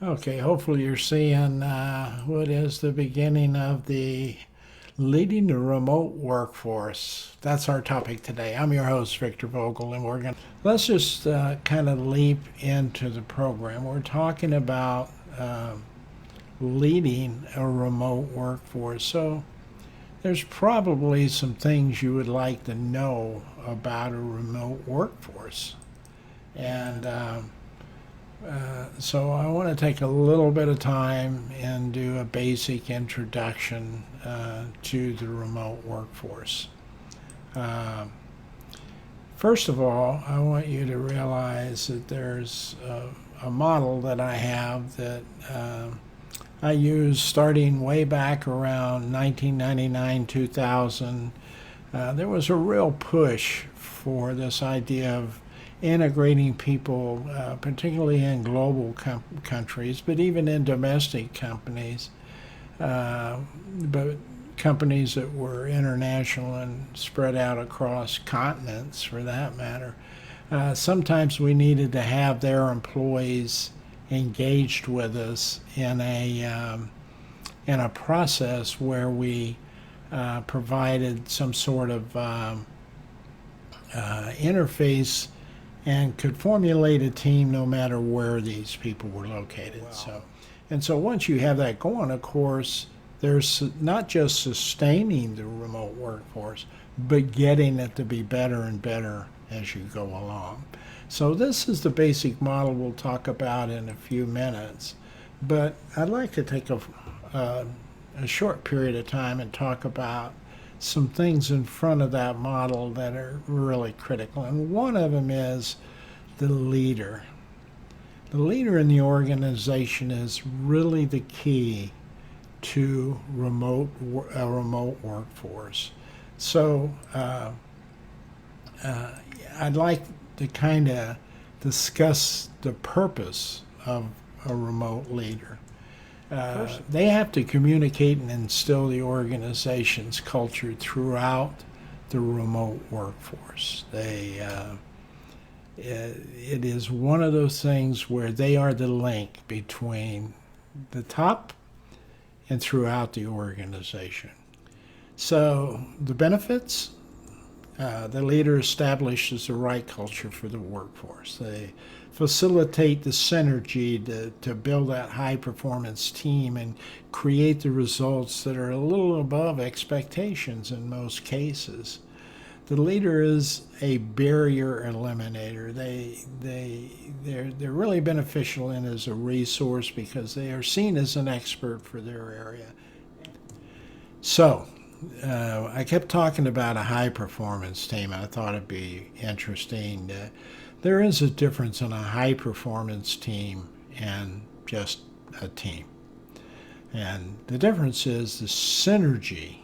Okay, hopefully you're seeing what is the beginning of the leading the remote workforce. That's our topic today. I'm your host, Victor Vogel, and let's just kind of leap into the program. We're talking about leading a remote workforce. So there's probably some things you would like to know about a remote workforce. And so I want to take a little bit of time and do a basic introduction to the remote workforce. Uh, First of all, I want you to realize that there's a model that I have that I used starting way back around 1999, 2000. There was a real push for this idea of integrating people, particularly in global countries, but even in domestic companies, but companies that were international and spread out across continents for that matter. Sometimes we needed to have their employees engaged with us in a process where we provided some sort of interface and could formulate a team no matter where these people were located. Wow. So once you have that going, of course, there's not just sustaining the remote workforce, but getting it to be better and better as you go along. So this is the basic model we'll talk about in a few minutes. But I'd like to take a short period of time and talk about some things in front of that model that are really critical. And one of them is the leader. The leader in the organization is really the key to a remote workforce. So I'd like to kind of discuss the purpose of a remote leader. They have to communicate and instill the organization's culture throughout the remote workforce. It is one of those things where they are the link between the top and throughout the organization. So the benefits, the leader establishes the right culture for the workforce. They facilitate the synergy to build that high performance team and create the results that are a little above expectations in most cases. The leader is a barrier eliminator. They're really beneficial and as a resource because they are seen as an expert for their area. So I kept talking about a high performance team. I thought it'd be interesting. There is a difference in a high performance team and just a team. And the difference is the synergy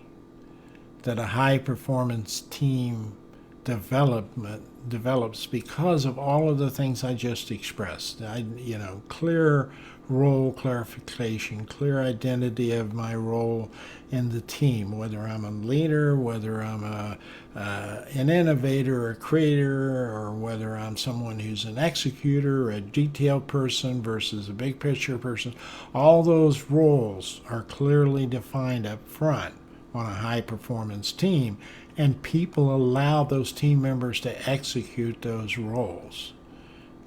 that a high performance team develops because of all of the things I just expressed. Clear role clarification, clear identity of my role in the team, whether I'm a leader, whether I'm an innovator, a creator, or whether I'm someone who's an executor, a detailed person versus a big picture person. All those roles are clearly defined up front on a high performance team, and people allow those team members to execute those roles.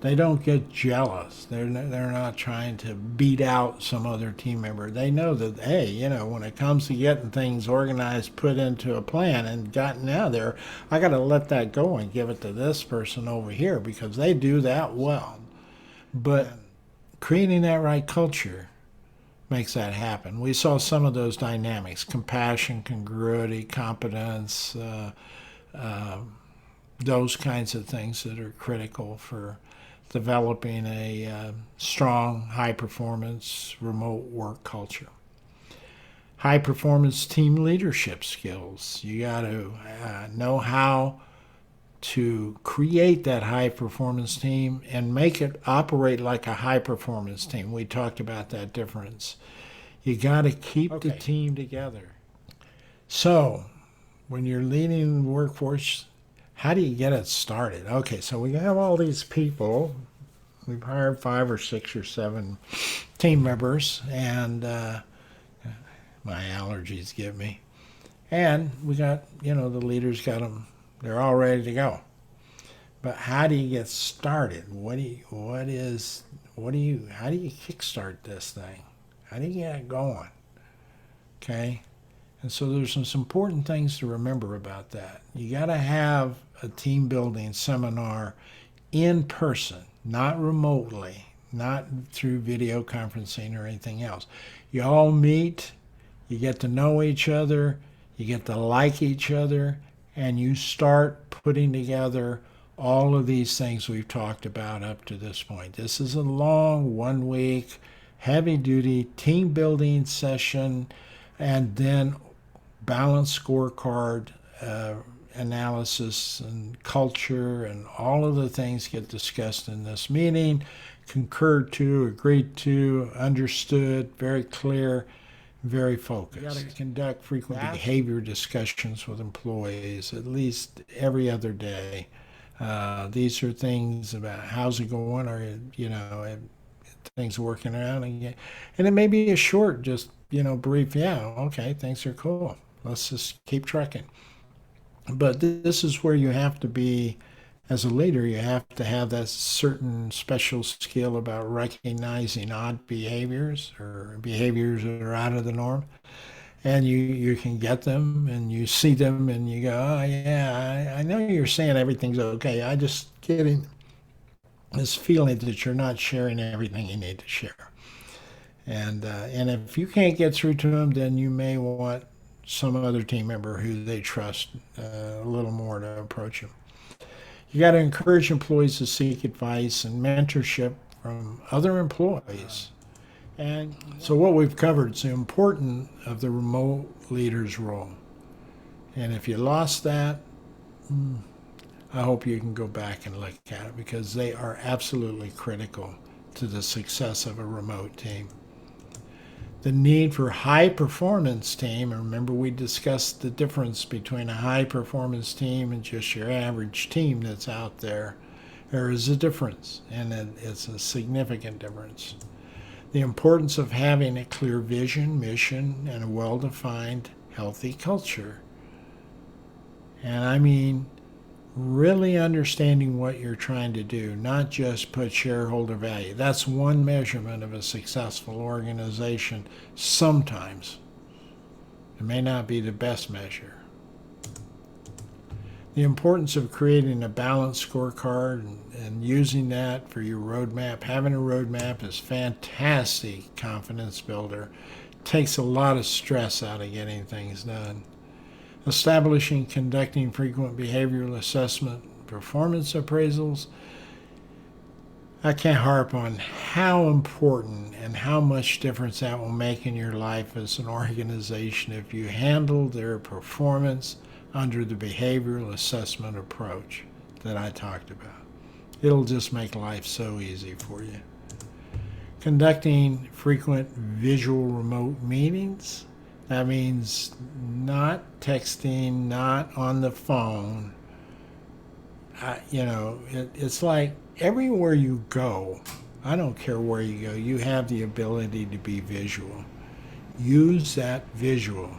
They don't get jealous. They're not trying to beat out some other team member. They know that, hey, when it comes to getting things organized, put into a plan and gotten out there, I got to let that go and give it to this person over here because they do that well. But creating that right culture makes that happen. We saw some of those dynamics: compassion, congruity, competence, those kinds of things that are critical for developing a strong, high-performance remote work culture. High-performance team leadership skills. You got to know how to create that high performance team and make it operate like a high performance team. We talked about that difference. You got to keep the team together. So, when you're leading the workforce, how do you get it started? Okay, so we have all these people we've hired 5 or 6 or 7 team members, and my allergies get me. And we got, the leaders got them, they're all ready to go. But how do you get started? How do you kickstart this thing? How do you get it going? Okay? And so there's some important things to remember about that. You got to have a team building seminar in person, not remotely, not through video conferencing or anything else. You all meet, you get to know each other, you get to like each other, and you start putting together all of these things we've talked about up to this point. This is a long 1 week, heavy duty team building session, and then balanced scorecard analysis and culture, and all of the things get discussed in this meeting, concurred to, agreed to, understood, very clear, very focused. You got to conduct frequent behavior discussions with employees at least every other day. These are things about how's it going, or things working out, and it may be a short, just brief. Yeah, okay, things are cool. Let's just keep trucking. But this is where you have to be, as a leader, you have to have that certain special skill about recognizing odd behaviors or behaviors that are out of the norm. And you can get them, and you see them, and you go, oh, yeah, I know you're saying everything's okay. I just getting this feeling that you're not sharing everything you need to share. And if you can't get through to them, then you may want some other team member who they trust a little more to approach them. You got to encourage employees to seek advice and mentorship from other employees. And so what we've covered is the importance of the remote leader's role. And if you lost that, I hope you can go back and look at it, because they are absolutely critical to the success of a remote team. The need for high performance team, and remember we discussed the difference between a high performance team and just your average team that's out there. There is a difference, and it's a significant difference. The importance of having a clear vision, mission, and a well-defined, healthy culture. And I mean, really understanding what you're trying to do, not just put shareholder value. That's one measurement of a successful organization sometimes. It may not be the best measure. The importance of creating a balanced scorecard and using that for your roadmap. Having a roadmap is fantastic confidence builder. Takes a lot of stress out of getting things done. Establishing, conducting frequent behavioral assessment, performance appraisals. I can't harp on how important and how much difference that will make in your life as an organization if you handle their performance under the behavioral assessment approach that I talked about. It'll just make life so easy for you. Conducting frequent visual remote meetings. That means not texting, not on the phone. It's like everywhere you go, I don't care where you go, you have the ability to be visual. Use that visual.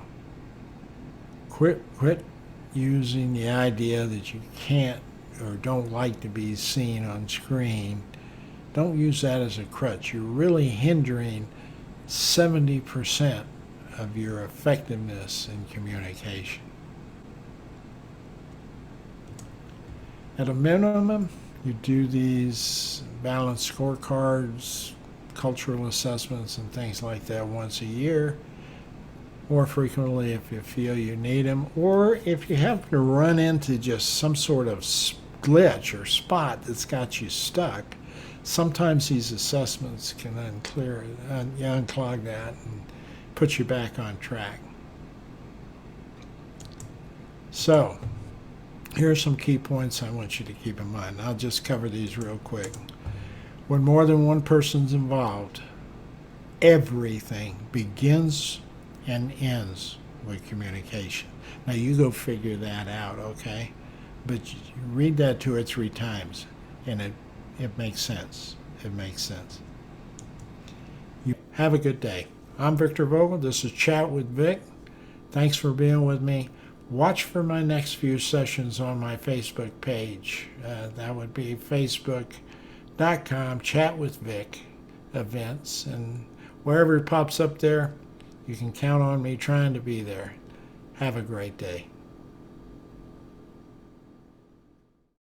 Quit using the idea that you can't or don't like to be seen on screen. Don't use that as a crutch. You're really hindering 70% of your effectiveness in communication. At a minimum, you do these balanced scorecards, cultural assessments, and things like that once a year, more frequently if you feel you need them, or if you happen to run into just some sort of glitch or spot that's got you stuck. Sometimes these assessments can unclog that and put you back on track. So, here are some key points I want you to keep in mind. I'll just cover these real quick. When more than one person's involved, everything begins and ends with communication. Now you go figure that out, okay? But you read that 2 or 3 times, and it makes sense. it makes sense. You have a good day. I'm Victor Vogel. This is Chat with Vic. Thanks for being with me. Watch for my next few sessions on my Facebook page. That would be facebook.com/chatwithvic events. And wherever it pops up there, you can count on me trying to be there. Have a great day.